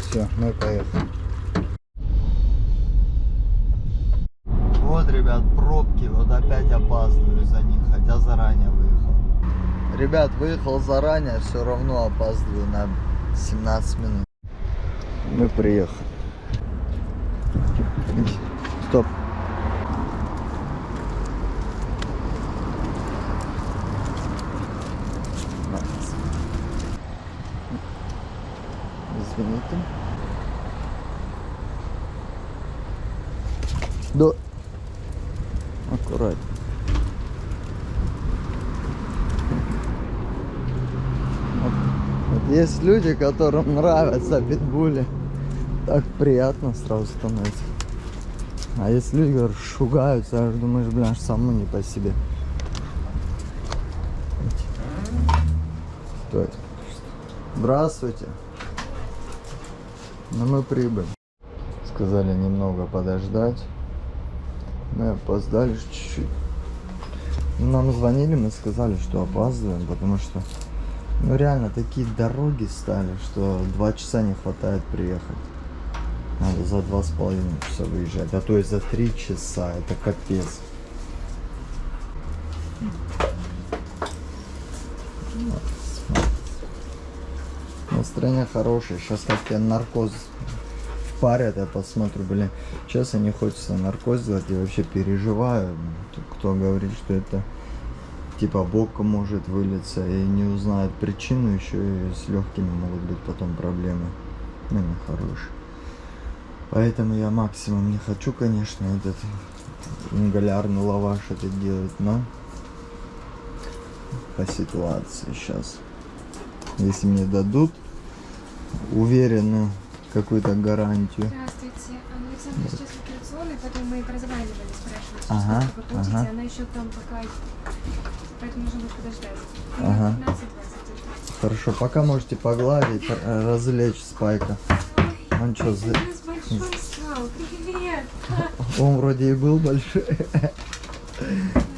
Все, мы поехали. Вот, ребят, пробки. Вот опять опаздываю за них, хотя заранее выехал. Ребят, выехал заранее, все равно опаздываю на 17 минут. Мы приехали. Стоп. Извините. Да. Аккуратно. Вот есть люди, которым нравятся питбули. Так приятно сразу становится. А есть люди, которые шугаются, аж думаешь, блин, аж самому не по себе. Стой. Здравствуйте. Ну, мы прибыли. Сказали немного подождать. Мы опоздали чуть-чуть. Нам звонили, мы сказали, что опаздываем, потому что ну реально такие дороги стали, что 2 часа не хватает приехать. Надо за 2,5 часа выезжать, а то и за 3 часа. Это капец. Настроение хорошее. Сейчас как тебе наркоз впарят, я посмотрю, блин. Честно, не хочется наркоз делать, я вообще переживаю. Кто говорит, что это типа бока может вылиться и не узнает причину, еще и с легкими могут быть потом проблемы. Ну, нехорошие. Поэтому я максимум не хочу, конечно, этот ингалярный лаваш это делать, но по ситуации сейчас. Если мне дадут уверенную какую-то гарантию. Здравствуйте. Александр сейчас в операционной, поэтому мы прозванивали, спрашивали, Ага, сколько вы будете. ага. Она еще там пока, поэтому нужно будет подождать. Ага. 15-20. Хорошо, пока можете погладить, развлечь Спайка. Он что, У нас большой стал. Привет. он вроде и был большой.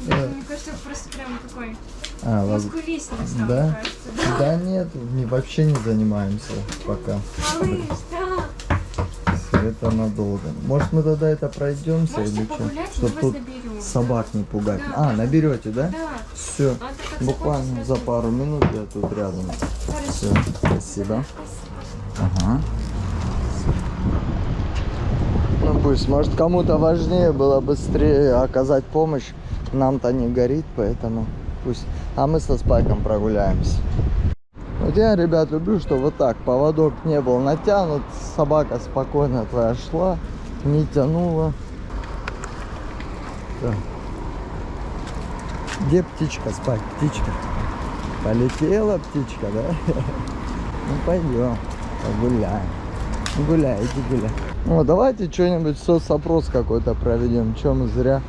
Мне кажется, просто прям такой мускулистый стал, Да? мне кажется. Да нет, вообще не занимаемся пока. Малыш, да. Всё это надолго. Может мы тогда это пройдемся Можете или что? погулять, мы Чтоб вас тут наберем. собак не пугать. Да, А, можно. наберете, да? Да. Все. А ты как Буквально закончишь, за сразу- пару минут я тут рядом. Хорошо. Все, спасибо. Ага. Ну пусть, может кому-то важнее было быстрее оказать помощь. Нам-то не горит, поэтому пусть. А мы со Спайком прогуляемся. Вот я, ребят, люблю, что вот так поводок не был натянут, собака спокойно твоя шла, не тянула. Так. Где птичка, Спайк? Птичка. Полетела птичка, да? Ну пойдем, погуляем. Гуляй, иди гуляй. Ну давайте что-нибудь соцопрос какой-то проведем. Че мы зря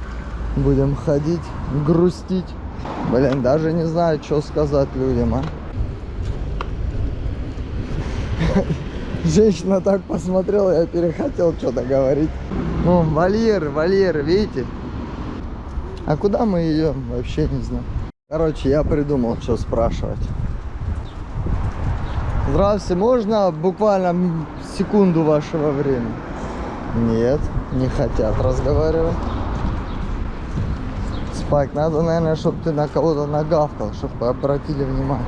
будем ходить, грустить. Блин, даже не знаю, что сказать людям, а. Женщина так посмотрела, я перехотел что-то говорить. Ну, вольеры, видите? А куда мы идем? Вообще не знаю. Короче, я придумал, что спрашивать. Здравствуйте, можно буквально секунду вашего времени? Нет, не хотят разговаривать. Спайк, надо, наверное, чтобы ты на кого-то нагавкал, чтобы обратили внимание.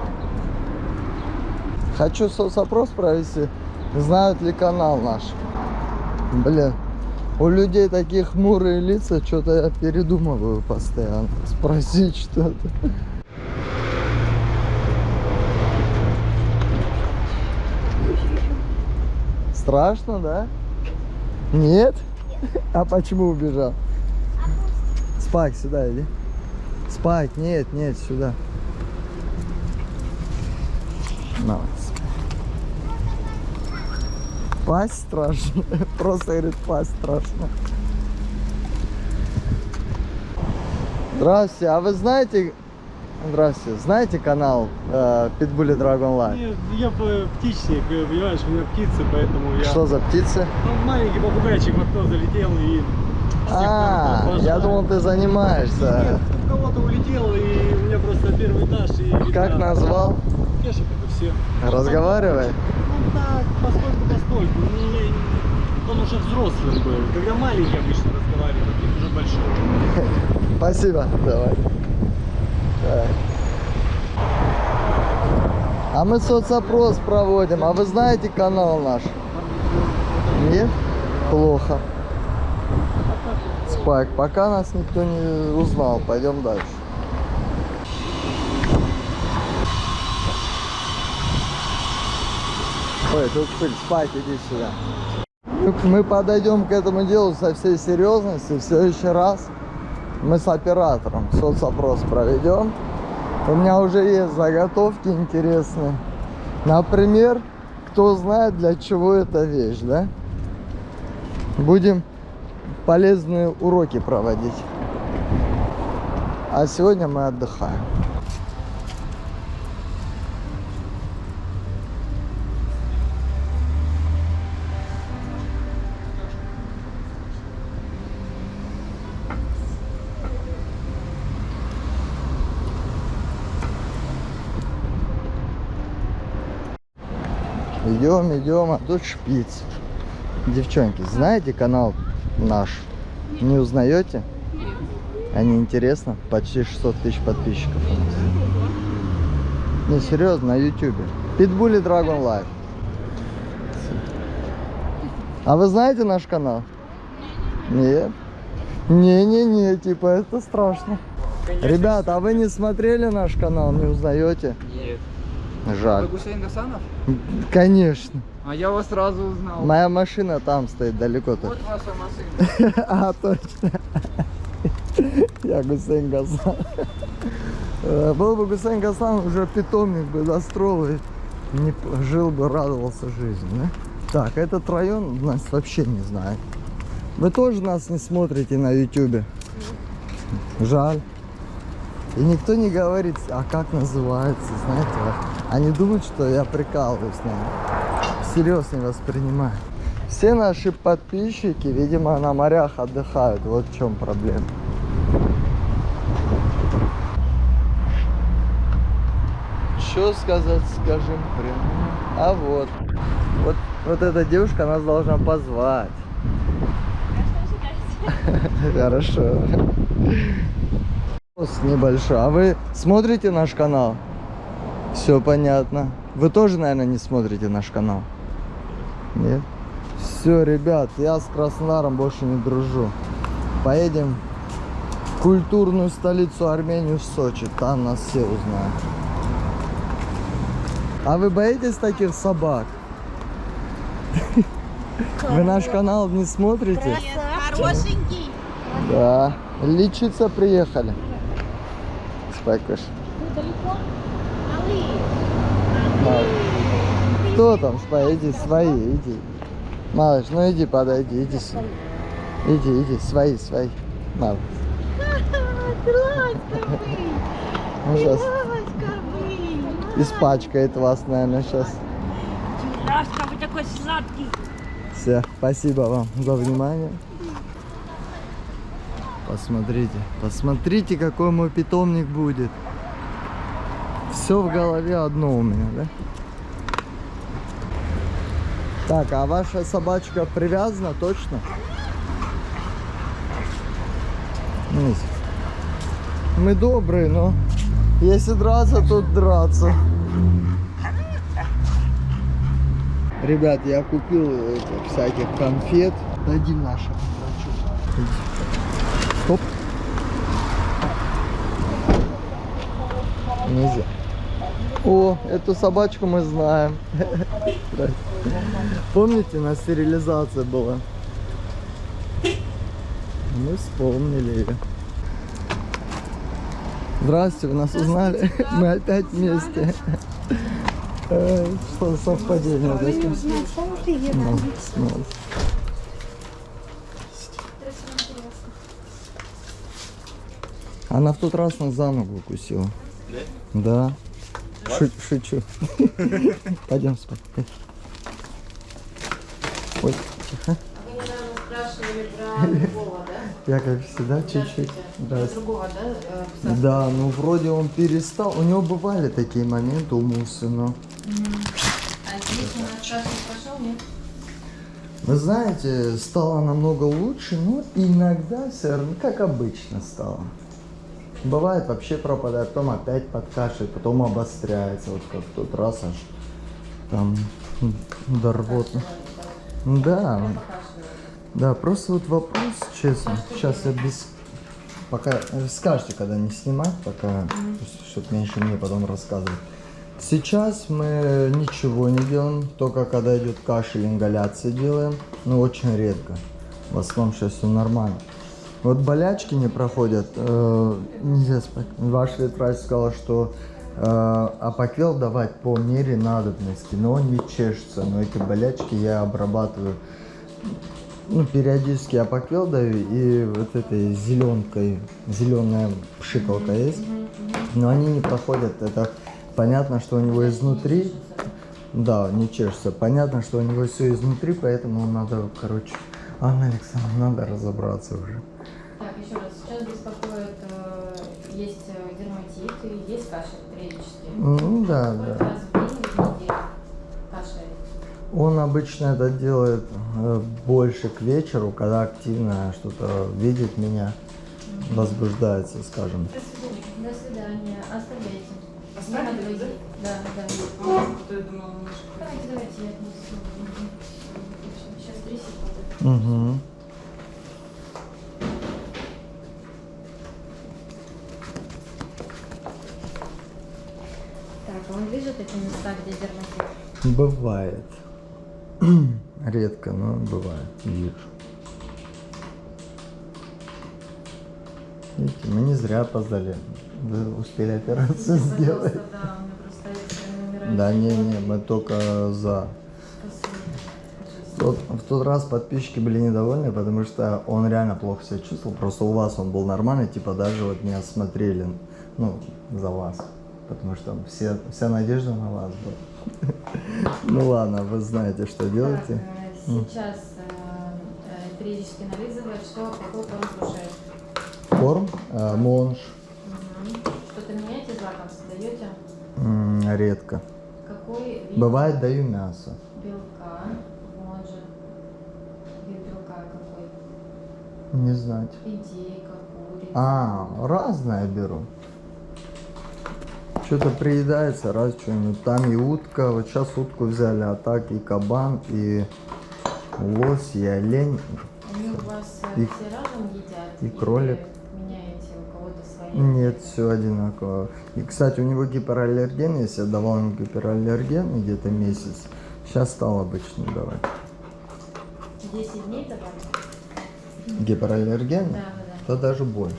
Хочу соцопрос провести, знают ли канал наш. Блин, у людей такие хмурые лица, что-то я передумываю постоянно. Спросить что-то. Страшно, да? Нет? А почему убежал? Спайк, сюда иди. Спайк, нет, сюда. На. Пасть страшно. Просто говорит, пасть страшно. Здравствуйте, а вы знаете... Здравствуйте, знаете канал Pitbull Dragon Life? Нет, я птичник, понимаешь, у меня птицы, поэтому я... Что за птицы? Ну, маленький попугайчик в окно залетел и... Я думал, ты занимаешься. Нет, у кого-то улетел, и у меня просто первый этаж, и... Как назвал? молодежь, как и все. Разговаривай. Ну так, постольку. Он уже взрослым был. Когда маленький обычно разговаривает, а тут уже большой. Спасибо. Давай. Так. А мы соцопрос проводим. А вы знаете канал наш? Нет? Плохо. Спайк, пока нас никто не узнал. Пойдем дальше. Ой, тут пыль. Спайк, иди сюда. Мы подойдем к этому делу со всей серьезностью. В следующий раз мы с оператором соцопрос проведем. У меня уже есть заготовки интересные. Например, кто знает, для чего эта вещь, да? Будем полезные уроки проводить. А сегодня мы отдыхаем. Идем, а тут шпиц. Девчонки, знаете канал наш? Не узнаете? А не интересно? Почти 600 тысяч подписчиков у нас. Не, серьезно, на ютубе. Питбуль и Dragon Life. А вы знаете наш канал? Нет? Не, типа это страшно. Конечно. Ребята, а вы не смотрели наш канал, не узнаете? Нет. Жаль. Вы Гусейн Гасанов? Конечно. А я вас сразу узнал. Моя машина там стоит далеко. Вот ваша машина. А, точно. Я Гусейн Гасан. Был бы Гусейн Гасан, уже питомник бы достроил и не жил бы, радовался жизни. Да? Так, этот район нас вообще не знает. Вы тоже нас не смотрите на ютубе. Жаль. И никто не говорит, а как называется, знаете. Они думают, что я прикалываюсь с ними. Всерьез не воспринимаю. Все наши подписчики, видимо, на морях отдыхают. Вот в чем проблема. Что сказать, скажем прямо. А вот эта девушка нас должна позвать. Хорошо. Небольшой. А вы смотрите наш канал? Все понятно. Вы тоже, наверное, не смотрите наш канал? Нет? Все, ребят, я с Краснодаром больше не дружу. Поедем в культурную столицу Армению, в Сочи. Там нас все узнают. А вы боитесь таких собак? Вы наш канал не смотрите? Хорошенький. Да. Лечиться приехали. Спайкуш. Кто там? Иди, свои, иди. Малыш, ну иди, подойди, иди сюда. Иди, свои. Малыш. Ну, сейчас испачкает вас, наверное, сейчас. Ласка, вы такой сладкий. Все, спасибо вам за внимание. Посмотрите, какой мой питомник будет. Все в голове одно у меня, да? Так, а ваша собачка привязана точно? Нет. Мы добрые, но если драться, то драться. Ребят, я купил всяких конфет. Дадим нашему врачу. Стоп. Нельзя. О, эту собачку мы знаем. Помните, на стерилизации была? Мы вспомнили ее. Здрасте, вы нас узнали? Мы опять вместе. Что за совпадение? Она в тот раз нас за ногу укусила. Да? Шучу. Пойдем спать. Ой, тихо. Вы недавно спрашивали про Львова, да? Я как всегда чуть-чуть. Раз. Другого, да? Пса? Да, ну вроде он перестал. У него бывали такие моменты у Мусы, но... А здесь у нас кашель пошел, нет? Вы знаете, стало намного лучше, но иногда все равно, как обычно, стало. Бывает, вообще пропадает, потом опять подкашивает, потом обостряется, вот как в тот раз аж там до рвоты. Да, да, просто вот вопрос, честно, сейчас я без... Пока, скажете, когда не снимать, пока, чтобы меньше мне потом рассказывать. Сейчас мы ничего не делаем, только когда идет кашель, ингаляции делаем, но очень редко. В основном сейчас все нормально. Вот болячки не проходят, нельзя спать. Ваш ветврач сказал, что апоквел давать по мере надобности, но он не чешется. Но эти болячки я обрабатываю, ну, периодически апоквел даю и вот этой зеленкой, зеленая пшикалка есть, но они не проходят. Это понятно, что у него изнутри, да, не чешется. Понятно, что у него все изнутри, поэтому надо, короче, Анна Александровна, надо разобраться уже. Так, еще раз, сейчас беспокоит, есть дерматит и есть кашель периодически. Ну да, Сколько да. раз в день или в неделю кашель? Он обычно это делает больше к вечеру, когда активно что-то видит меня, возбуждается, скажем. До свидания, оставляйте. Оставили, Не надо да? идти. Да, да. Я думала, Давайте, я отнесу. Сейчас 3 секунды. Угу. Так, а он лежит эти места, где дерматит? Бывает. Редко, но бывает. Вижу. Видите, мы не зря опоздали. Вы успели операцию сделать. Пожалуйста, да, у меня просто эти умирают. Да, не, мы только за. В тот раз подписчики были недовольны, потому что он реально плохо себя чувствовал. Просто у вас он был нормальный, типа даже вот не осмотрели, ну, за вас. Потому что вся надежда на вас была. Ну ладно, вы знаете, что делаете. Сейчас периодически нализывает, что какой корм кушает. Корм, монж, Что-то меняете из лакомства, даете? редко. Какой вид Бывает, даю мясо. белка? Вот же. Вид белка какой? Не знать. Индейка, курица. Разное беру. Что-то приедается, раз что-нибудь. Там и утка, вот сейчас утку взяли, а так и кабан, и лось, и олень. Они у вас И- все разом едят? и или кролик. меняете у кого-то свои? Нет, все одинаково. И, кстати, у него гипераллерген, если я давал ему гипераллерген где-то месяц, сейчас стал обычно давать. 10 дней добавили? Гипераллерген? Да. То даже больше.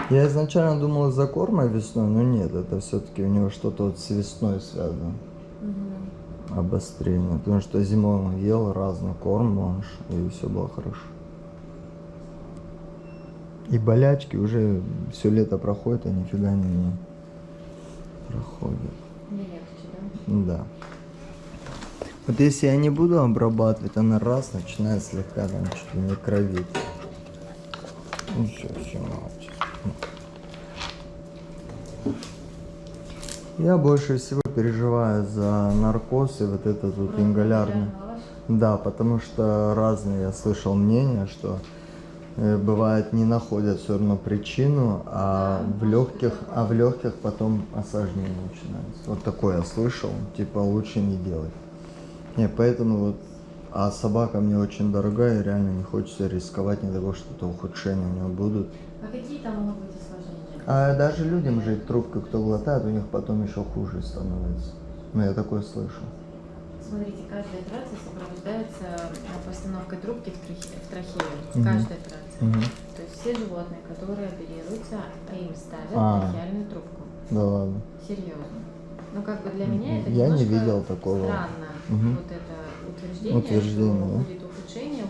Я изначально думал из-за корма весной, но нет, это все-таки у него что-то вот с весной связано. Обострение. Потому что зимой он ел разный корм, монж, и все было хорошо. И болячки уже все лето проходят, а нифига не проходят. Не легче, да? Да. Вот если я не буду обрабатывать, она раз начинает слегка там чуть ли не кровить. Ну все, молчи. Я больше всего переживаю за наркоз и вот этот вот ингалярный. Да, потому что разные я слышал мнения, что бывает не находят все равно причину, а в легких потом осложнение начинается. Вот такое я слышал, типа лучше не делать. Не, поэтому вот, а собака мне очень дорогая, и реально не хочется рисковать, не того, что то ухудшения у него будут. А какие там могут быть осложнения? А даже людям же трубку, кто глотает, у них потом еще хуже становится. Ну, я такое слышал. Смотрите, каждая операция сопровождается постановкой трубки в трахею. Мгм. Каждая операция. Мгм. То есть все животные, которые оперируются, им ставят А. трахеальную трубку. Да ладно. Серьезно. Ну, как бы для меня это Я не немножко видел такого. странно. Мгм. Вот это утверждение, Утверждение, что да. будет ухудшение.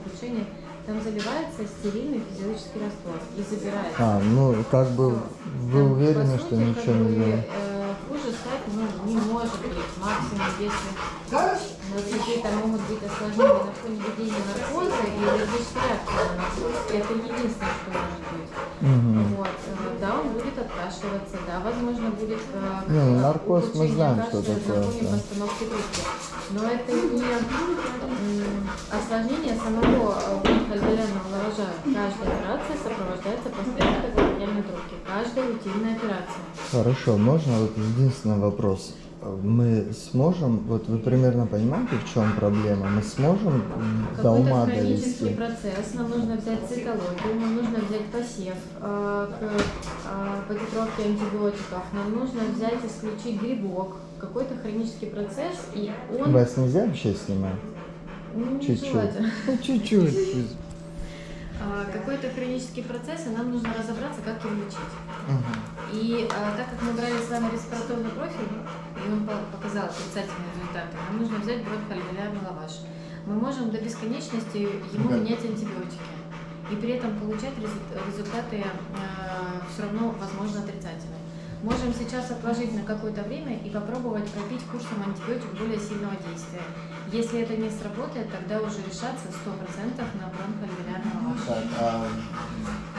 Там заливается стерильный физиологический раствор и забирается. Ну, как бы вы Там, уверены, по что сути, ничего как бы, не делает? хуже стать не может быть. Максимум, если какие-то могут быть осложнения на фоне введения наркоза и аллергической реакции на наркоз. Это единственное, что может быть. Вот. Да, он будет откашливаться, да, возможно, будет Не, ну, наркоз мы улучшение знаем, кашля что на такое, фоне да. постановки трубки. Но это не осложнение самого бронхоальвеолярного лаважа. Каждая операция сопровождается постановкой бронхиальной трубки. Каждая рутинная операция. Хорошо, можно вот единственный вопрос. Мы сможем, вот вы примерно понимаете, в чем проблема? Мы сможем до Какой-то ума хронический довести? процесс, нам нужно взять цитологию, нам нужно взять посев по титровке антибиотиков, нам нужно взять, исключить грибок, какой-то хронический процесс, и он Вас нельзя вообще снимать? Чуть-чуть. нежелательно. Ну, чуть-чуть. Какой-то хронический процесс, и нам нужно разобраться, как его лечить. Мгм. И так как мы брали с вами респираторный профиль, и он показал отрицательные результаты, нам нужно взять бронхоальвеолярный лаваш. Мы можем до бесконечности ему Да. менять антибиотики. И при этом получать результаты все равно, возможно, отрицательные. Можем сейчас отложить на какое-то время и попробовать пропить курсом антибиотик более сильного действия. Если это не сработает, тогда уже решаться 100% на бронхоальвеолярный лаваш. Так, а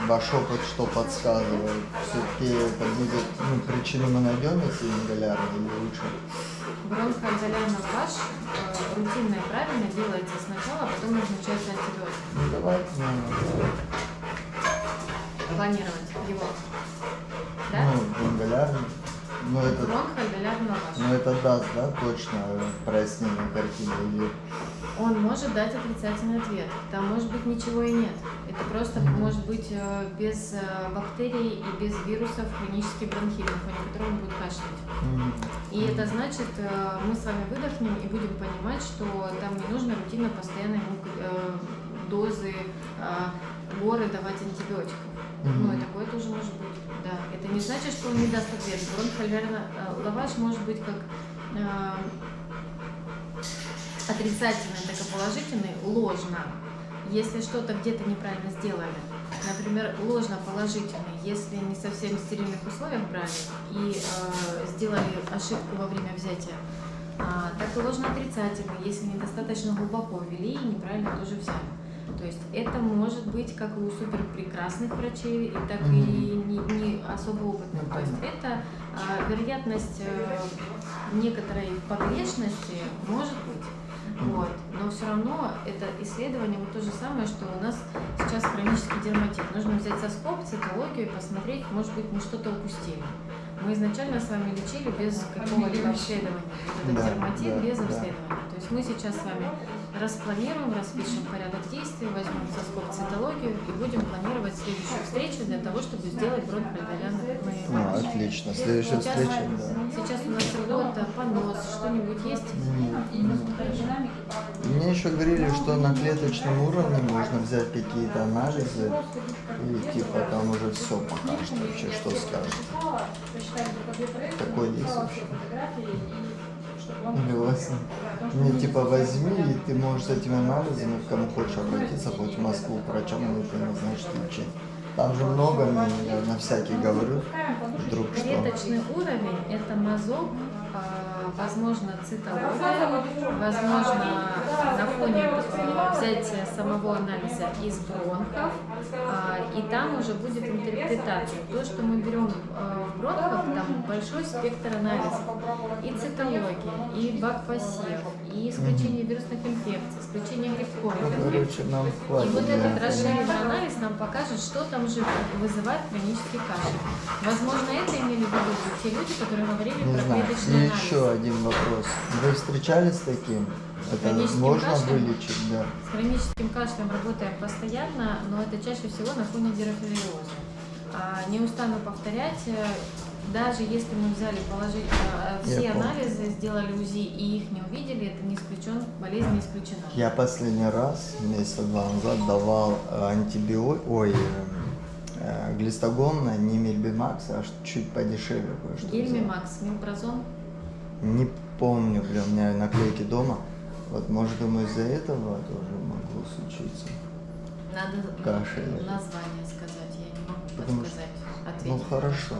ваш опыт что подсказывает? Все-таки это будет, причину мы найдем, если ингалярный, или лучше? Бронхоальвеолярный лаваш рутинно и правильно делается сначала, а потом назначается антибиотик. Ну, давайте, Планировать его. Да? ингалярный. Ну, это, Бронхоальвеолярный лаваш. это даст, да, точно прояснение картины? Или... Он может дать отрицательный ответ. Там может быть ничего и нет. Это просто может быть без бактерий и без вирусов хронический бронхит, на фоне которого он будет кашлять. И это значит, мы с вами выдохнем и будем понимать, что там не нужно рутинно постоянно ему дозы, горы давать антибиотиков. Ну и такое тоже может быть. Да. Это не значит, что он не даст ответ. Бронхоальвеолярный лаваш может быть как отрицательный, так и положительный, ложно. Если что-то где-то неправильно сделали, например, ложно положительный, если не совсем в стерильных условиях брали и сделали ошибку во время взятия, так и ложно отрицательный, если недостаточно глубоко ввели и неправильно тоже взяли. То есть это может быть как у супер прекрасных врачей, и так и не особо опытных. То есть это вероятность некоторой погрешности может быть. Вот. Но все равно это исследование вот то же самое, что у нас сейчас хронический дерматит. Нужно взять соскоп, цитологию и посмотреть, может быть, мы что-то упустили. Мы изначально с вами лечили без какого-либо обследования. Вот этот дерматит без обследования. То есть мы сейчас с вами распланируем, распишем порядок действий, возьмем соскоп, цитологию и будем планировать следующую встречу для того, чтобы сделать бронхоальвеолярный лаваш. Отлично. Следующая встреча, да. Сейчас у нас рвота, понос, что-нибудь есть? Мне еще говорили, что на клеточном уровне можно взять какие-то анализы и типа там уже все покажет вообще, что скажет. Такое есть вообще? Или у вас? Не, типа возьми, и ты можешь с этими анализами к кому хочешь обратиться, хоть в Москву к врачам, и ты назначишь лечение. Там же много, я на всякий говорю, вдруг что. Клеточный уровень – это мазок, возможно, цитология, возможно, на фоне взятия самого анализа из бронхов, и там уже будет интерпретация. То, что мы берем в бронхах, там большой спектр анализов, и цитология, и бак-посев, и исключение вирусных инфекций, исключение грибковых инфекций. Короче, нам И хватит. вот этот да. расширенный анализ нам покажет, что там живет, вызывает хронический кашель. Возможно, это имели в виду те люди, которые говорили Не про знаю. клеточный И анализ. еще один вопрос. Вы встречались с таким? Это Хроническим можно кашлем? вылечить, да? С хроническим кашлем работаем постоянно, но это чаще всего на фоне дирофилариоза. Не устану повторять, даже если мы взяли все Я понял. анализы, сделали УЗИ и их не увидели, это не исключен, болезнь не исключена. Я последний раз, месяца 2 назад, давал глистогон на не Мельбимакс, а чуть подешевле кое-что. взял. Гельмимакс, милпрозон. Не помню, блин, у меня наклейки дома. Вот, может, думаю, из-за этого тоже могло случиться. Надо Кашель. название сказать, я не могу Потому подсказать, Ну, ответить. хорошо.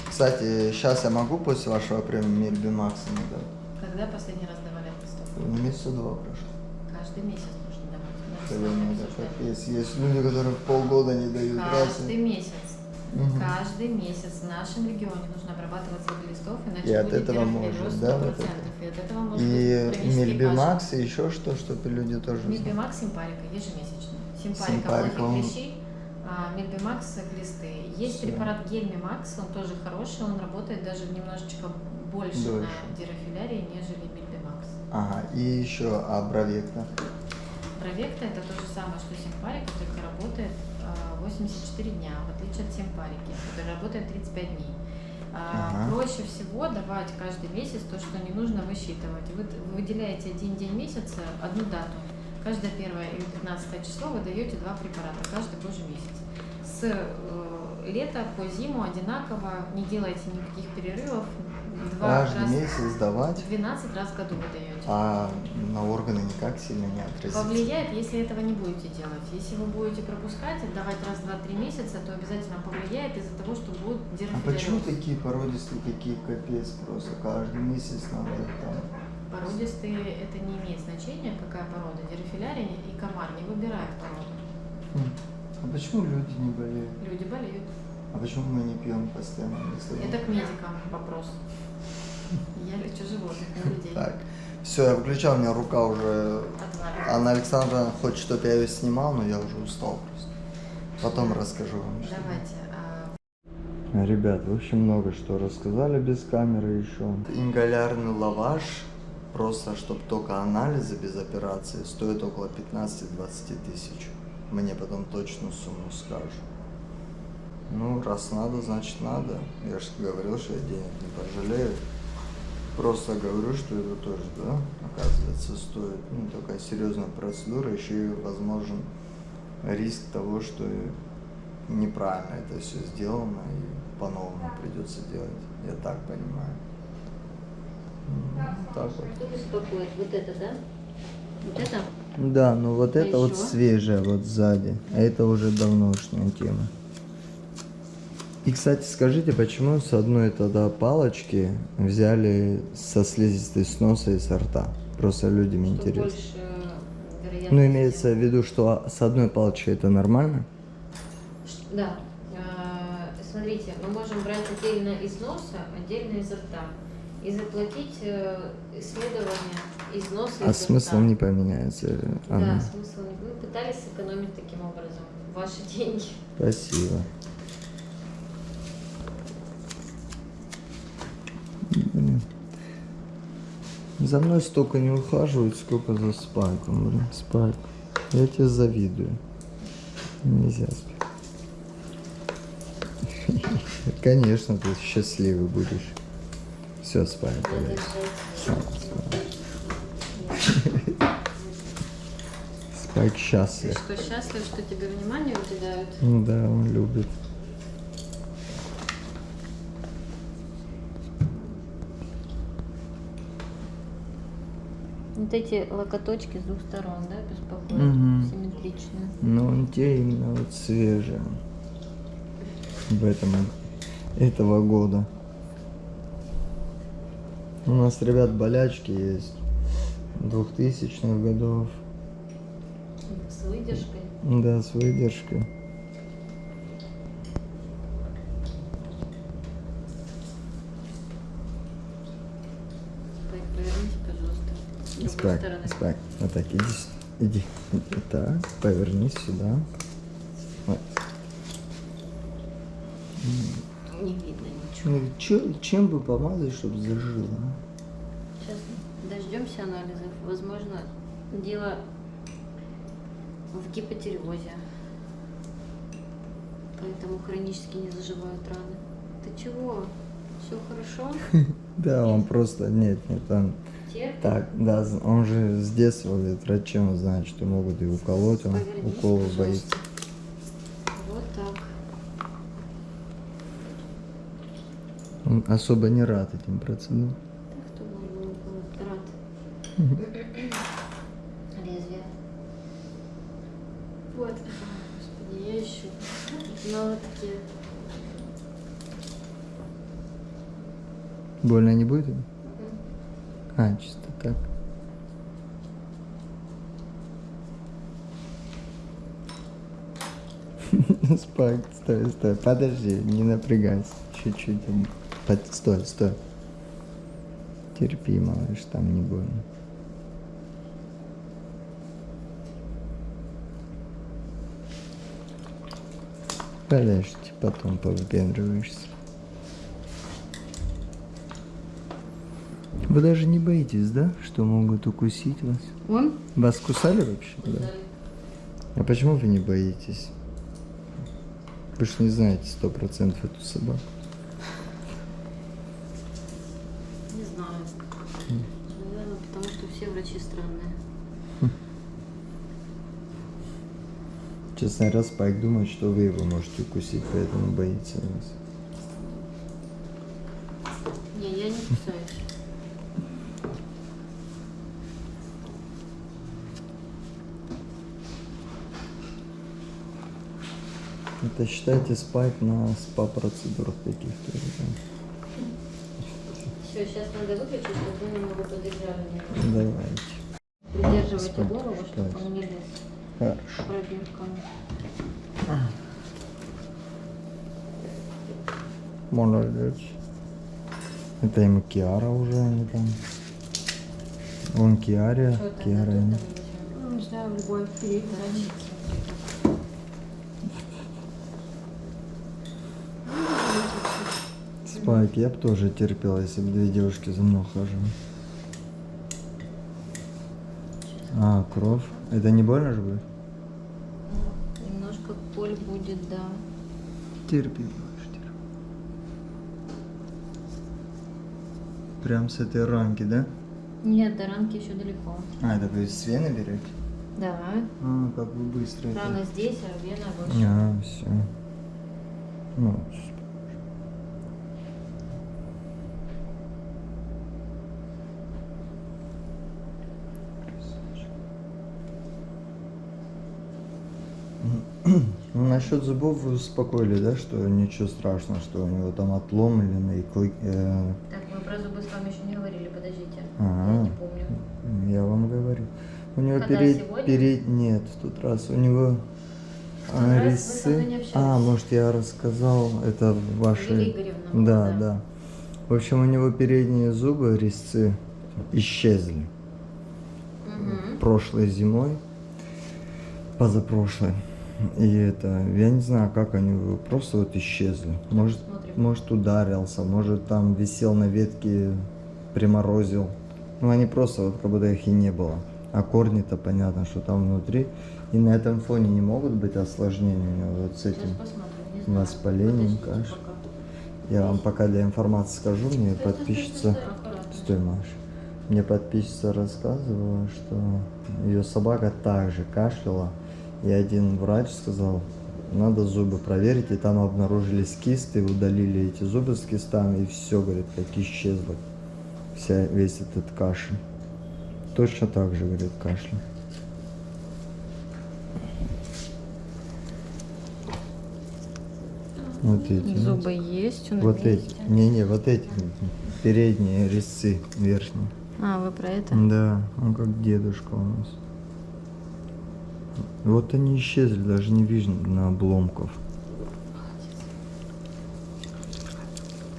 Кстати, сейчас я могу после вашего приема Мельбимакса надо? Когда последний раз давали листов? Месяца 2 прошло. Каждый месяц нужно давать. Мы с Хотя вами надо обсуждали. как есть люди, которые полгода не дают Каждый раз. месяц. Мгм. Каждый месяц в нашем регионе нужно обрабатывать воды листов, иначе И от будет этого дирофилероз может, да, вот 100%. И от этого может И быть хронический Мельбимакс, кашель. и еще что, чтобы люди тоже знали. Мельбимакс, симпарика ежемесячно. Симпарика Симпарика, он- плохих клещей, Мельбимакс глисты. Есть Всё. препарат Гельмимакс, он тоже хороший, он работает даже немножечко больше Дольше. на дирофилярии, нежели Мельбимакс. Ага, и еще Абравекта. Бровекта это то же самое, что симпарика, только работает 84 дня, в отличие от симпарики, которая работает 35 дней. Ага. Проще всего давать каждый месяц то, что не нужно высчитывать. Вы выделяете один день месяца, одну дату. Каждое 1 или 15 число вы даете 2 препарата, каждый божий месяц. С лета по зиму одинаково, не делайте никаких перерывов. 2 Каждый раза, месяц давать, 12 раз в году вы даете. а на органы никак сильно не отразится. Повлияет, если этого не будете делать. Если вы будете пропускать, отдавать раз, 2, 3 месяца, то обязательно повлияет из-за того, что будет А дирофилероз. почему такие породистые, такие капец просто? Каждый месяц надо там. Породистые это не имеет значения, какая порода. Дирофилярия и комар не выбирают породу. А почему люди не болеют? Люди болеют. А почему мы не пьем постоянно? Это к медикам вопрос. Я лечу животных, не людей. Так, все, я включал, у меня рука уже... Отваливается. Анна Александровна хочет, чтобы я ее снимал, но я уже устал просто. Потом расскажу вам. что. Давайте. Ребят, в общем, много что рассказали без камеры еще. Ингалярный лаваш, просто чтобы только анализы без операции, стоит около 15-20 тысяч. Мне потом точную сумму скажут. Ну, раз надо, значит надо. Я же говорил, что я денег не пожалею. Просто говорю, что это тоже, да, оказывается, стоит. Ну, такая серьезная процедура, еще и возможен риск того, что неправильно это все сделано и по-новому придется делать. Я так понимаю. Так вот. Что беспокоит? Вот это, да? Вот это? Да, ну вот это вот ещё? свежее вот сзади, а это уже давношняя тема. И, кстати, скажите, почему с одной тогда палочки взяли со слизистой с носа и со рта? Просто людям Что интересно. больше вероятности? Ну, имеется в виду, что с одной палочкой это нормально? Да. Смотрите, мы можем брать отдельно из носа, отдельно из рта. И заплатить исследование из носа и А из смысл рта. не поменяется. Да, Ага. смысл не. Мы пытались сэкономить таким образом ваши деньги. Спасибо. Блин. За мной столько не ухаживают, сколько за Спайком, блин, Спайк. Я тебе завидую. Нельзя спать. Конечно, ты счастливый будешь. Все, Спайк, давай. Спайк Ты счастлив. что, счастлив, что тебе внимание уделяют? Да, он любит. Вот эти локоточки с двух сторон, да, беспокоят? Мгм. Симметричные. Но он те именно вот свежие. Этого года. У нас, ребят, болячки есть 2000-х годов. С выдержкой. Да, с выдержкой. Спайк, поверните, пожалуйста. С другой Спайк, стороны. Спайк. Вот так, иди. Так, повернись сюда. Вот. Не видно ничего. Ну, чем бы помазать, чтобы зажило? Сейчас дождемся анализов. Возможно, дело в гипотиреозе. Поэтому хронически не заживают раны. Ты чего? Все хорошо? Да, он просто... Нет, он... Терпит? Так, да, он же с детства говорит, врачи, он знает, что могут и уколоть, он Повернись, уколов пожалуйста. боится. Вот так. Он особо не рад этим процедурам. Так, кто был рад. Лезвие. Вот. Господи, я ищу. Ногти. Больно не будет? А, чисто так. Спайк, стой, подожди, не напрягайся. Чуть-чуть. Стой. Терпи, малыш, там не больно. Подожди, потом повыпендриваешься. Вы даже не боитесь, да, что могут укусить вас? Он? Вас кусали вообще? Да. А почему вы не боитесь? Вы же не знаете 100% эту собаку. Не знаю. Наверное, потому что все врачи странные. Честно говоря, Спайк думает, что вы его можете укусить, поэтому боится вас. Не, я не кусаюсь. Это считайте Спайк на спа-процедурах каких-то. Все, сейчас надо выключить, чтобы вы немного подержали меня. Давайте. Придерживайте Спать, голову, чтобы спать. он не лез Хорошо. пробирками. Молодец. Это ему Киара уже, они там. Вон Киаре, Что это? Киара. На они. тот там возьмем? Не знаю, в любой передний. Спайк, я бы тоже терпел, если бы две девушки за мной ухаживали. А, кровь. Это не больно же будет? Немножко боль будет, да. Терпи, малыш, терпи. Прям с этой ранки, да? Нет, до ранки еще далеко. А, это вы с вены берете? Да. А, как вы быстро это. Рана здесь, а вена больше. А, все. Ну, ну, насчет зубов вы успокоили, да, что ничего страшного, что у него там отломленные клыки. Так, мы про зубы с вами еще не говорили, подождите. Ага. Я не помню. Я вам говорю. У него Когда, сегодня? Нет, в тот раз. У него В тот раз вы резцы. со мной не общались. Может, я рассказал, это ваши. Лилия Игоревна была, Да, да. да. В общем, у него передние зубы, резцы, исчезли. Угу. Прошлой зимой, позапрошлой. И это, я не знаю, как они просто вот исчезли. Может ударился, может там висел на ветке, приморозил. Ну они просто вот как будто их и не было. А корни-то понятно, что там внутри. И на этом фоне не могут быть осложнения у него вот с этим Сейчас посмотрим, не знаю. воспалением, Подождите кашей. пока. Я вам пока для информации скажу, мне Стой, подписчица... аккуратно. Стой, Маш. Мне подписчица рассказывала, что ее собака также кашляла. И один врач сказал, надо зубы проверить. И там обнаружились кисты, удалили эти зубы с кистами. И все, говорит, как исчезло. Весь этот кашель. Точно так же, говорит, кашель. Вот эти. Зубы есть, он Вот эти. Не, вот эти. Передние резцы верхние. А, вы про это? Да, он как дедушка у нас. Вот они исчезли, даже не видно обломков.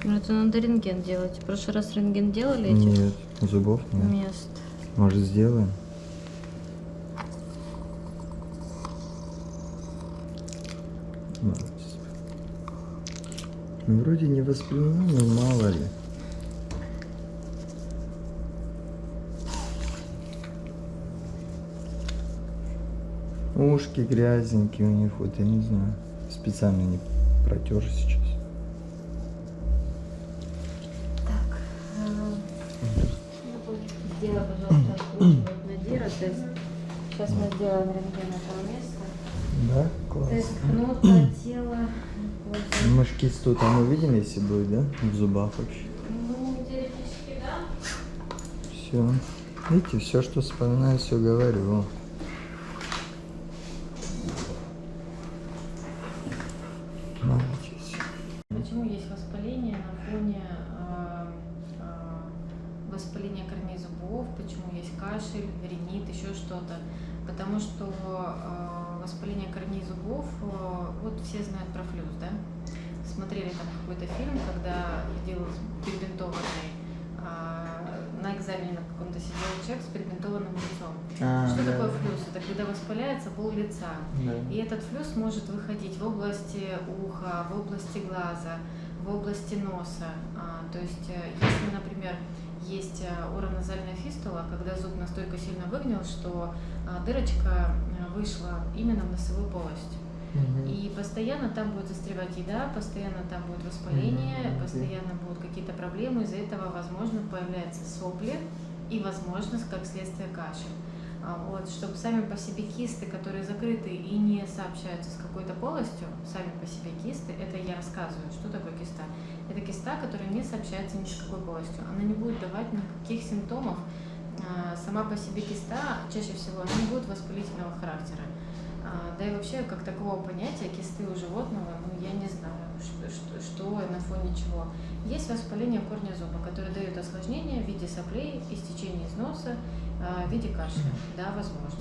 Ну, это надо рентген делать. В прошлый раз рентген делали этих Нет, зубов нет. мест. Может, сделаем? Молодец. Ну, вроде не воспринимаю, но мало ли. Ушки грязненькие у них, вот я не знаю. Специально не протер сейчас. Так. Сделай, пожалуйста, откручивать Надира. То есть сейчас мы сделаем рентген этого места. Да? То Класс. есть кнопка, тело. Вот. Мы ж кисту там увидим, если будет, да? В зубах вообще. Ну, теоретически, да. Все. Видите, все, что вспоминаю, все говорю. О. Молодец. Почему есть воспаление на фоне воспаления корней зубов? воспаление корней зубов, вот все знают про флюс, да? Смотрели там какой-то фильм, когда делал перебинтованный, на экзамене на каком-то сидел человек с перебинтованным лицом. Что да. такое флюс? Это когда воспаляется пол лица. Да. И этот флюс может выходить в области уха, в области глаза, в области носа. То есть, если, например, есть ороназальная фистула, когда зуб настолько сильно выгнил, что дырочка вышла именно в носовую полость. И постоянно там будет застревать еда, постоянно там будет воспаление, постоянно будут какие-то проблемы, из-за этого, возможно, появляются сопли и, возможно, как следствие кашель. Вот, чтобы сами по себе кисты, которые закрыты и не сообщаются с какой-то полостью, сами по себе кисты, это я рассказываю, что такое киста. Это киста, которая не сообщается ни с какой полостью. Она не будет давать никаких симптомов. Сама по себе киста, чаще всего, она не будет воспалительного характера. Да и вообще, как такового понятия кисты у животного, я не знаю, что на фоне чего. Есть воспаление корня зуба, которое дает осложнение в виде соплей, истечения из носа, в виде кашля, да, возможно.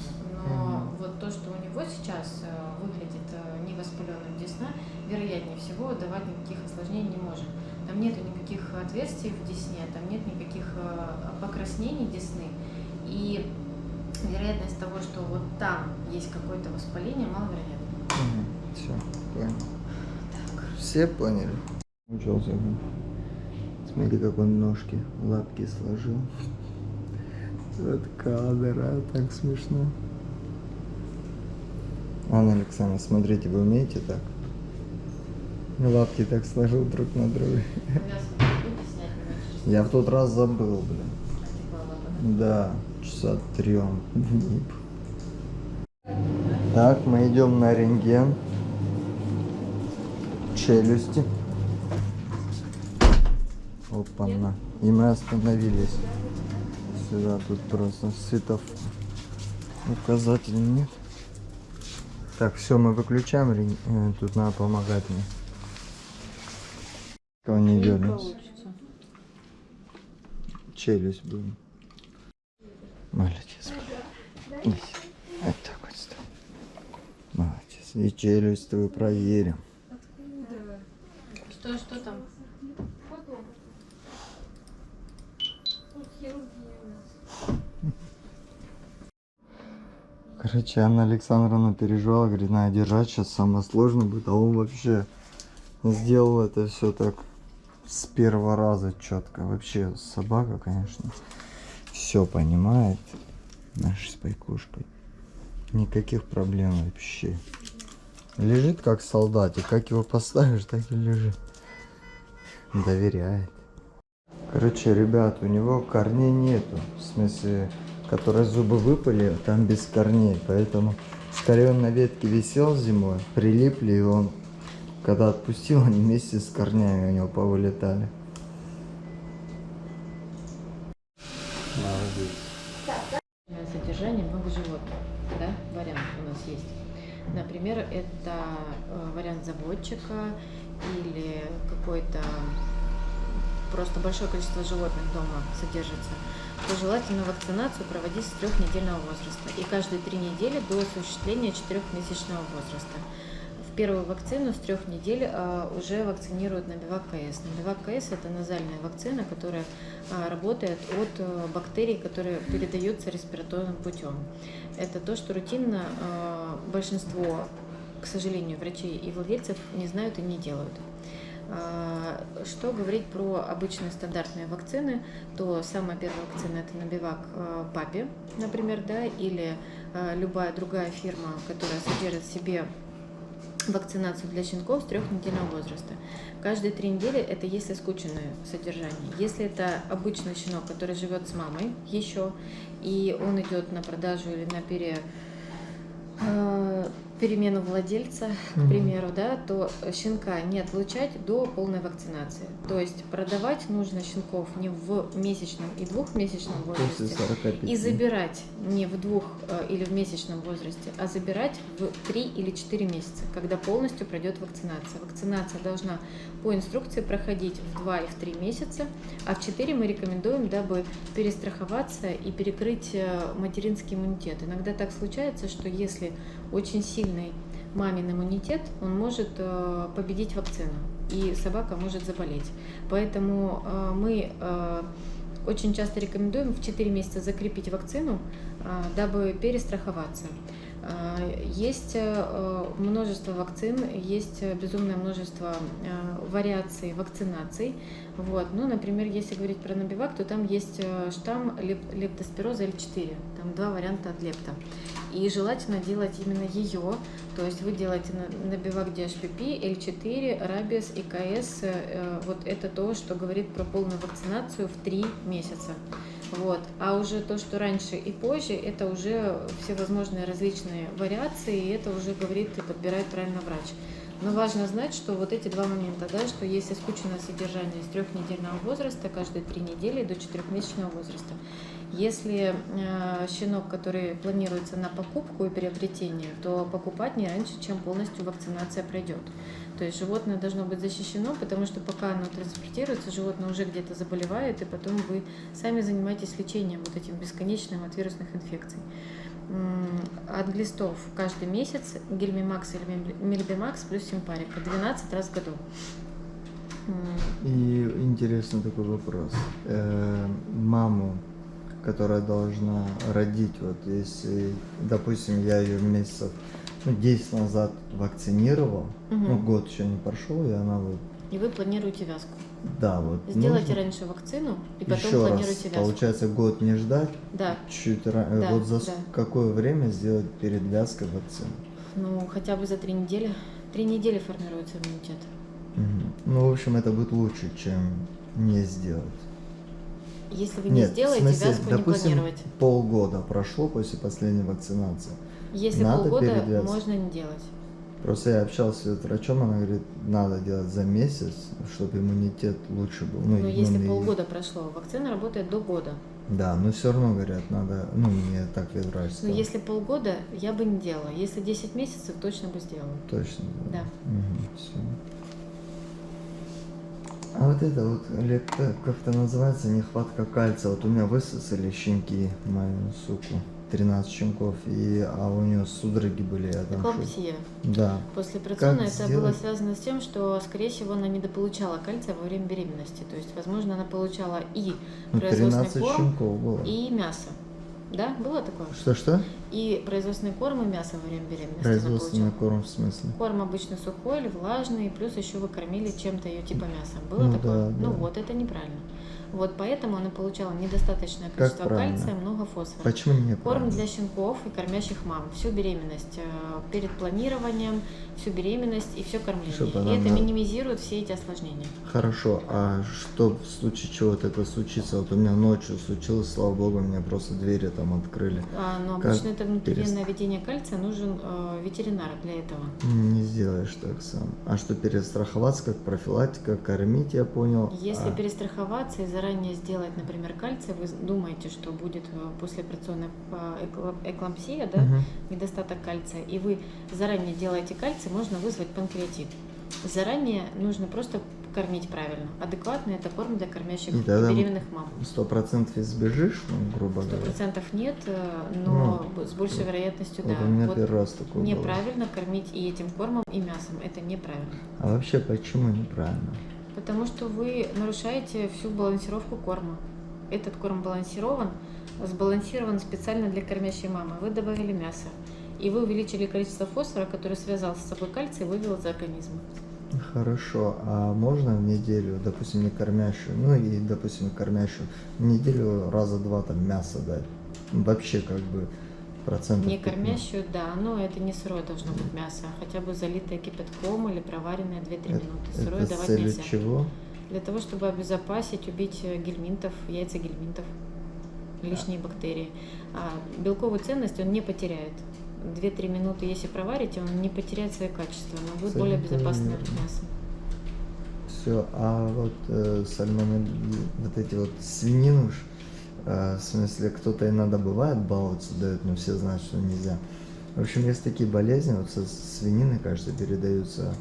Но вот то, что у него сейчас выглядит невоспаленным десна, вероятнее всего давать никаких осложнений не может. Там нет никаких отверстий в десне, там нет никаких покраснений десны. И вероятность того, что вот там есть какое-то воспаление, маловероятна. Все, понял. Так. Все поняли? Учился. Смотри, как он ножки, лапки сложил. Вот кадр, так смешно. Анна Александровна, смотрите, вы умеете так? Лапки так сложил друг на друга. Я в тот раз забыл, блин. Да, часа 3 внип. Так, мы идем на рентген. Челюсти. Опа-на. И мы остановились. Сюда тут просто светофор. Указатель нет. Так, все, мы выключаем. Тут надо помогать мне. Кого не дернется. Челюсть будем. Молодец. Вот так вот стой. Молодец. И челюсть твою проверим. Что там? Короче, Анна Александровна переживала, говорит, надо держать, сейчас самое сложное будет, а он вообще сделал это все так с первого раза четко. Вообще собака, конечно, все понимает, наша спайкушка. Никаких проблем вообще. Лежит как солдатик, как его поставишь, так и лежит. Доверяет. Короче, ребят, у него корней нету, в смысле, которые зубы выпали, там без корней, поэтому скорее он на ветке висел зимой, прилипли, и он, когда отпустил, они вместе с корнями у него повылетали. Содержание много животных, да, вариант у нас есть. Например, это вариант заводчика или какой-то просто большое количество животных дома содержится, то желательно вакцинацию проводить с 3-недельного возраста и каждые 3 недели до осуществления 4-месячного возраста. В первую вакцину с 3 недель уже вакцинируют Навивак КС. Навивак КС – это назальная вакцина, которая работает от бактерий, которые передаются респираторным путем. Это то, что рутинно большинство, к сожалению, врачей и владельцев не знают и не делают. Что говорить про обычные стандартные вакцины, то самая первая вакцина – это Навивак Папи, например, да, или любая другая фирма, которая содержит в себе вакцинацию для щенков с 3-недельного возраста. Каждые 3 недели это если скученное содержание. Если это обычный щенок, который живет с мамой еще, и он идет на продажу или на перемену владельца, к примеру, да, то щенка не отлучать до полной вакцинации. То есть продавать нужно щенков не в месячном и 2-месячном возрасте и забирать не в 2 или в месячном возрасте, а забирать в 3 или 4 месяца, когда полностью пройдет вакцинация. Вакцинация должна по инструкции проходить в 2 и в 3 месяца, а в 4 мы рекомендуем, дабы перестраховаться и перекрыть материнский иммунитет. Иногда так случается, что если очень сильный мамин иммунитет, он может победить вакцину, и собака может заболеть. Поэтому мы очень часто рекомендуем в 4 месяца закрепить вакцину, дабы перестраховаться. Есть множество вакцин, есть безумное множество вариаций вакцинаций. Вот. Ну, например, если говорить про Набивак, то там есть штамм лептоспироза L4, там 2 варианта от лепта. И желательно делать именно ее, то есть вы делаете Набивак DHPP, L4, Рабиес, ИКС, вот это то, что говорит про полную вакцинацию в 3 месяца. Вот. А уже то, что раньше и позже, это уже всевозможные различные вариации, и это уже говорит и подбирает правильно врач. Но важно знать, что вот эти 2 момента, да, что есть искусственное содержание с 3-недельного возраста, каждые 3 недели до 4-месячного возраста. Если щенок, который планируется на покупку и приобретение, то покупать не раньше, чем полностью вакцинация пройдет. То есть животное должно быть защищено, потому что пока оно транспортируется, животное уже где-то заболевает, и потом вы сами занимаетесь лечением вот этим бесконечным от вирусных инфекций. От глистов каждый месяц Гельмимакс или Мельбимакс плюс Симпарика 12 раз в году. И интересный такой вопрос. Маму, которая должна родить, вот если, допустим, я ее месяцев 10 назад вакцинировал, ну год еще не прошел, и она вот... И вы планируете вязку. Да, вот. Сделайте раньше вакцину, и потом еще планируйте вязку. Получается, год не ждать, Да. чуть Да, вот за да. какое время сделать перед вязкой вакцину? Ну, хотя бы за 3 недели. 3 недели формируется иммунитет. Ну, в общем, это будет лучше, чем не сделать. Если вы не Нет, сделаете, в смысле, вязку допустим, не планировать. полгода прошло после последней вакцинации. Если надо полгода, перед вязкой. можно не делать. Просто я общался с врачом, она говорит, надо делать за месяц, чтобы иммунитет лучше был. Ну, Но если иммунный- полгода прошло, вакцина работает до года. Да, но все равно говорят, надо, ну, мне так врач Но сказал. если полгода, я бы не делала. Если 10 месяцев, точно бы сделала. Точно. Да. Все. А вот это вот, как-то называется, нехватка кальция. Вот у меня высосали щенки, мою суку, 13 щенков, а у нее судороги были. Я там Эклампсия. Да. После операционной Как это было сделать? связано с тем, что, скорее всего, она недополучала кальция во время беременности. То есть, возможно, она получала и Ну, производственный 13 корм, щенков было. и мясо. Да, было такое? Что? И производственный корм, и мясо во время беременности она Производственный получала. корм в смысле? Корм обычно сухой или влажный, плюс еще вы кормили чем-то ее типа мясом. Было Ну такое? да, Ну да. вот, это неправильно. Вот поэтому она получала недостаточное количество правильно? кальция, много фосфора. Почему не Корм для щенков и кормящих мам. Всю беременность, перед планированием, всю беременность и все кормление. Чтобы И она это на- минимизирует все эти осложнения. Хорошо, а что в случае чего вот это случится? Вот у меня ночью случилось, слава богу, мне просто двери там открыли. Но Как обычно это внутривенное введение кальция, нужен ветеринар для этого. Не сделаешь так сам. А что, перестраховаться, как профилактика, кормить, я понял. Если А перестраховаться и заранее сделать, например, кальций, вы думаете, что будет послеоперационная эклампсия, да, Мгм. недостаток кальция, и вы заранее делаете кальций, можно вызвать панкреатит. Заранее нужно просто кормить правильно. Адекватно это корм для кормящих И и тогда беременных мам. 100% избежишь, ну, грубо говоря. 100% нет, но с большей вероятностью, Вот да. у меня Вот первый раз такое было. неправильно кормить и этим кормом, и мясом. Это неправильно. А вообще почему неправильно? Потому что вы нарушаете всю балансировку корма. Этот корм сбалансирован специально для кормящей мамы. Вы добавили мясо. И вы увеличили количество фосфора, который связал с собой кальций и вывел из организма. Хорошо, а можно в неделю, допустим, не кормящую, ну и, допустим, кормящую, в неделю раза 2 там мясо дать? Вообще как бы процентов Не 15. кормящую, да, но это не сырое должно быть мясо. Хотя бы залитое кипятком или проваренное 2-3 минуты. Сырое Это с давать целью нельзя. чего? Для того, чтобы обезопасить, убить гельминтов, яйца гельминтов, лишние бактерии. А белковую ценность он не потеряет. 2-3 минуты, если проварите, он не потеряет свои качества, но будет более Абсолютно безопасное верно. мясо. Все, а вот сальмонеллы, вот эти вот свинину, в смысле, кто-то иногда бывает, балуется, дает, но все знают, что нельзя. В общем, есть такие болезни, вот со свинины, кажется, передаются,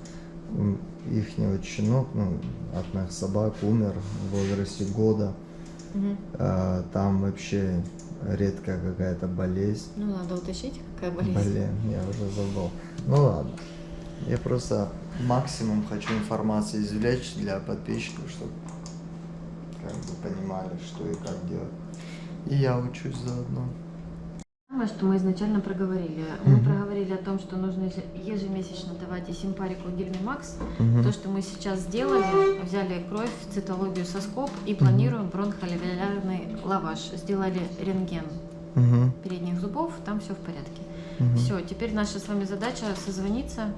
ихний вот щенок, ну, от моих собак умер в возрасте года. Мгм. Там вообще редкая какая-то болезнь. Ну, надо уточнить, какая болезнь. Блин, я уже забыл. Ну ладно. Я просто максимум хочу информации извлечь для подписчиков, чтобы как бы понимали, что и как делать. И я учусь заодно. Самое, что мы изначально проговорили. Мы проговорили о том, что нужно ежемесячно давать симпарику Гельмимакс. То, что мы сейчас сделали, взяли кровь, цитологию соскоб и планируем бронхоальвеолярный лаваш. Сделали рентген передних зубов, там все в порядке. Все, теперь наша с вами задача созвониться,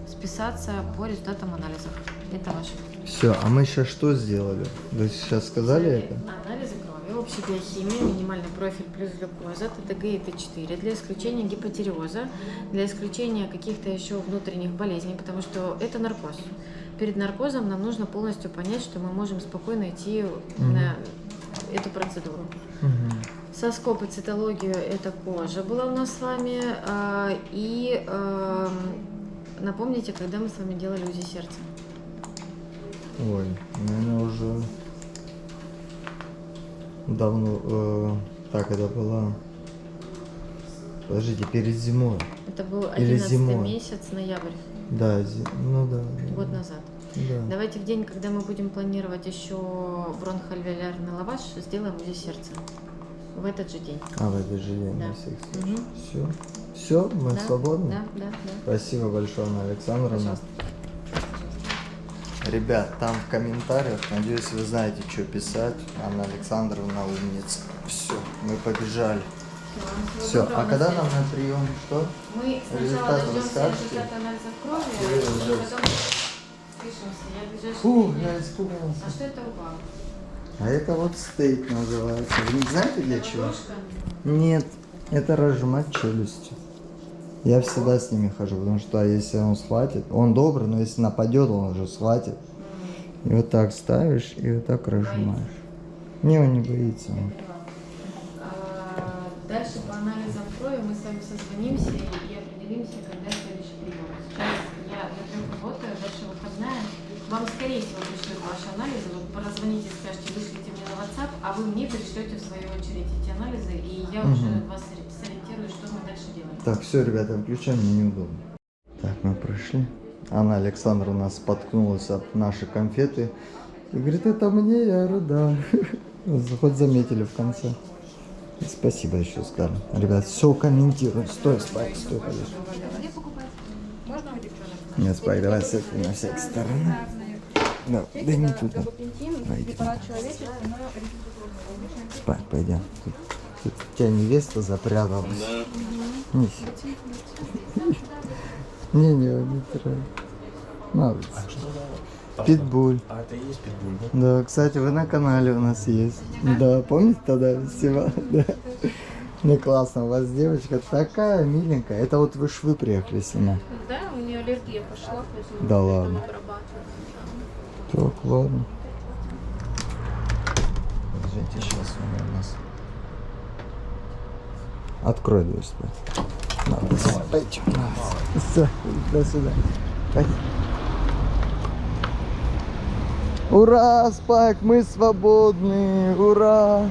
списаться по результатам анализов. Это ваше. Все, а мы сейчас что сделали? Вы сейчас сказали это? Анализы крови, общая биохимия, минимальный профиль плюс глюкоза, ТТГ и Т4 для исключения гипотиреоза, для исключения каких-то еще внутренних болезней, потому что это наркоз. Перед наркозом нам нужно полностью понять, что мы можем спокойно идти на эту процедуру. Соскоб и цитологию — это кожа была у нас с вами. И напомните, когда мы с вами делали УЗИ сердца? Ой, наверное, уже давно. Так, это было. Подождите, перед зимой. Это был Или 11 зимой. месяц, ноябрь, Да, ну да. год назад. Да. Давайте в день, когда мы будем планировать еще бронхоальвеолярный лаваш, сделаем УЗИ сердца. В этот же день. А, в этот же день Да. на всех случаях. Все. Все, мы Да, свободны? Да. Спасибо большое, Анна Александровна. Пожалуйста. Ребят, там в комментариях, надеюсь, вы знаете, что писать. Анна Александровна умница. Все, мы побежали. Все, а когда нам на прием что? Мы сначала Результаты дождемся расскажете? результата анализов крови, Или и уже потом спишемся. Я в ближайшее Фу, время- я испугался. А что это упало? А это вот стейк называется. Вы не знаете для чего? Ложка? Нет, это разжимать челюстью. Я всегда с ними хожу, потому что если он схватит, он добрый, но если нападет, он уже схватит. И вот так ставишь, и вот так разжимаешь. Не, он не боится. Дальше по анализам крови мы с вами созвонимся и определимся, когда следующий прием. Сейчас я до 3 работаю, дальше выходная. Вам, скорее всего, пришлют ваши анализы. Вы позвоните, скажете, вышлите мне на WhatsApp, а вы мне пришлете в свою очередь эти анализы, и я уже вас сориентирую, что мы дальше делаем. Так, все, ребята, выключаем, мне неудобно. Так, мы прошли. Анна Александровна споткнулась от нашей конфеты и говорит, это мне, я говорю, да. Хоть заметили в конце. Спасибо еще сказали. Ребят, все комментируем. Стой, Спайк, стой, подожди. Где покупать? Можно у девчонок? Нет, Спайк, давай с этой на всякий стороны. Да, да не туда. Пойдем. Спайк, пойдем. Тут у тебя невеста запряталась. Да. Не, не трогай. Молодец. Питбуль. А это и есть питбуль, да? Да, кстати, вы на канале у нас есть. Да, помните тогда фестиваль? Да. Ну классно, у вас девочка такая миленькая. Это вот вы швы приехали снимать. Да, у нее аллергия пошла, поэтому Да ладно. Так, ладно. Подождите, сейчас у нас. Открой дверь, Спайк. Надо, пойдем. Все, до свидания. Пойдем. Ура, Спайк, мы свободны, ура!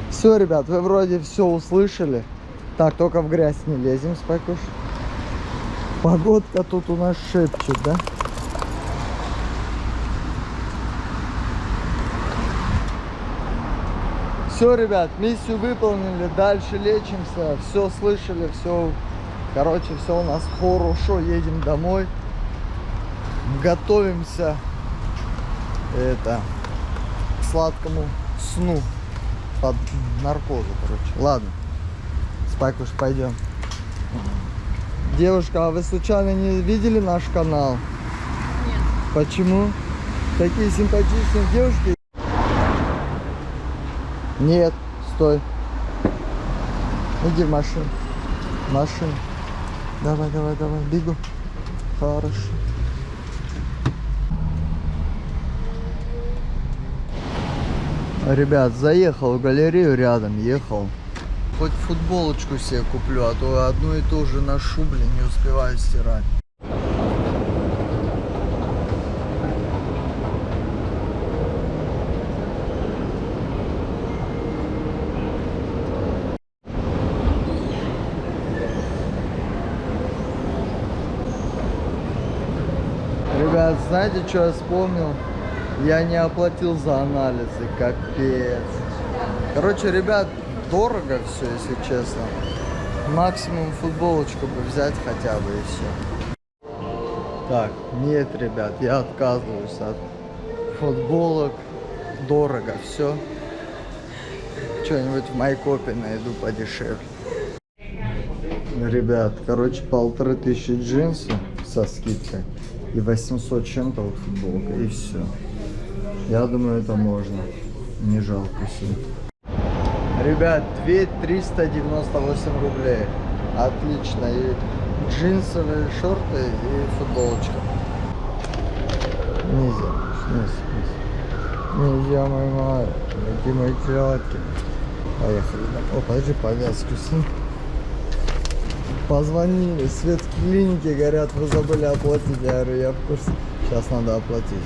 Все, ребят, вы вроде все услышали. Так, только в грязь не лезем, Спайкуш. Погодка тут у нас шепчет, да? Все, ребят, миссию выполнили, дальше лечимся, все слышали, все, короче, все у нас хорошо, едем домой, готовимся к сладкому сну под наркозу, короче. Ладно, Спайк, уж пойдем. Девушка, а вы случайно не видели наш канал? Нет. Почему? Такие симпатичные девушки. Нет, стой. Иди в машину. Машину. Давай, давай, давай, бегу. Хорошо. Ребят, заехал в галерею рядом, ехал. Хоть футболочку себе куплю, а то одну и ту же ношу, блин, не успеваю стирать. Ребят, знаете, что я вспомнил? Я не оплатил за анализы, капец. Короче, ребят, дорого все, если честно. Максимум футболочку бы взять хотя бы и все. Так, нет, ребят, я отказываюсь от футболок. Дорого все. Что-нибудь в Майкопе найду подешевле. Ребят, короче, 1500 джинсы со скидкой и 800 чем-то вот футболка, и все. Я думаю, это можно. Не жалко себе. Ребят, 2398 рублей. Отлично. И джинсовые шорты и футболочка. Нельзя, нельзя, мои какие мои тетки. Поехали. О, подожди, повязку сними. Позвонили, свет в клинике, говорят, вы забыли оплатить. Я говорю, я в курсе. Сейчас надо оплатить.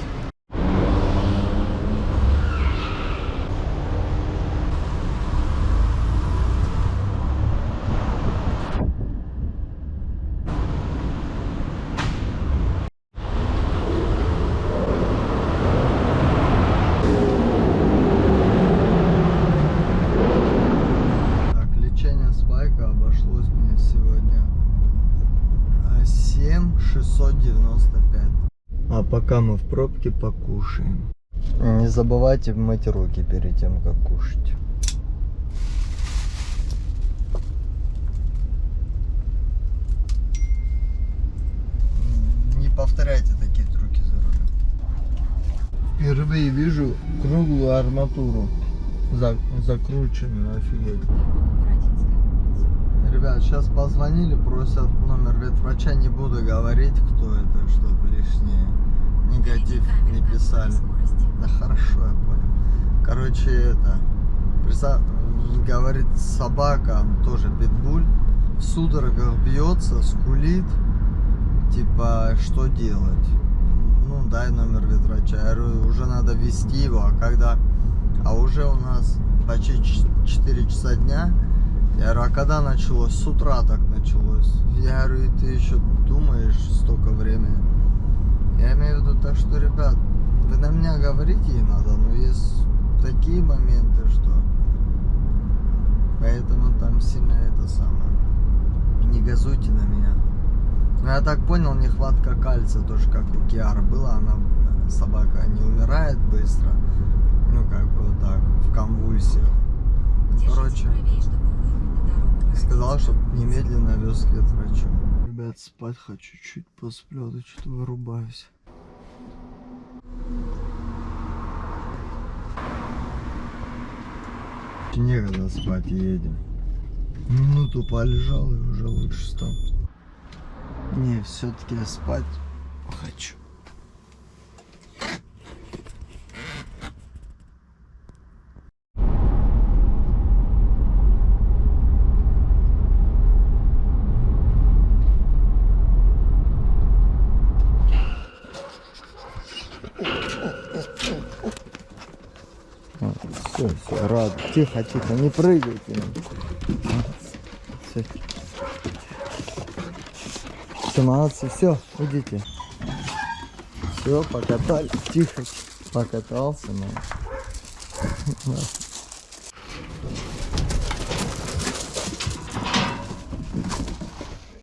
Так, лечение спайка обошлось мне сегодня 7695. А пока мы в пробке покушаем. Не забывайте мыть руки перед тем, как кушать. Не повторяйте такие трюки за рулем. Впервые вижу круглую арматуру. Закрученную, офигеть. Ребят, сейчас позвонили, просят номер ветврача, не буду говорить, кто это, чтобы лишнее негатив не писали. Да хорошо, я понял. Короче, это, говорит, собака, тоже питбуль, в судорогах бьется, скулит, типа, что делать? Ну, дай номер ветврача. Я говорю, уже надо везти его, а уже у нас почти 4 часа дня. Я говорю, а когда началось? С утра так началось. Я говорю, и ты еще думаешь столько времени? Я имею в виду так, что, ребят, вы на меня говорите и надо, но есть такие моменты, что... Поэтому там сильно это самое... Не газуйте на меня. Но я так понял, нехватка кальция тоже, как у Киары была. Она, собака, не умирает быстро. Ну, как бы вот так, в конвульсиях. Короче, сказал, чтобы немедленно вез к ветврачу. Ребят, спать хочу, чуть посплю, да что-то вырубаюсь. Некогда спать, едем. Минуту полежал и уже лучше стал. Не, все-таки я спать хочу. Все, рад. Тихо, тихо, не прыгайте. Все, молодцы, все, идите. Все, покатали, тихо, покатался, но...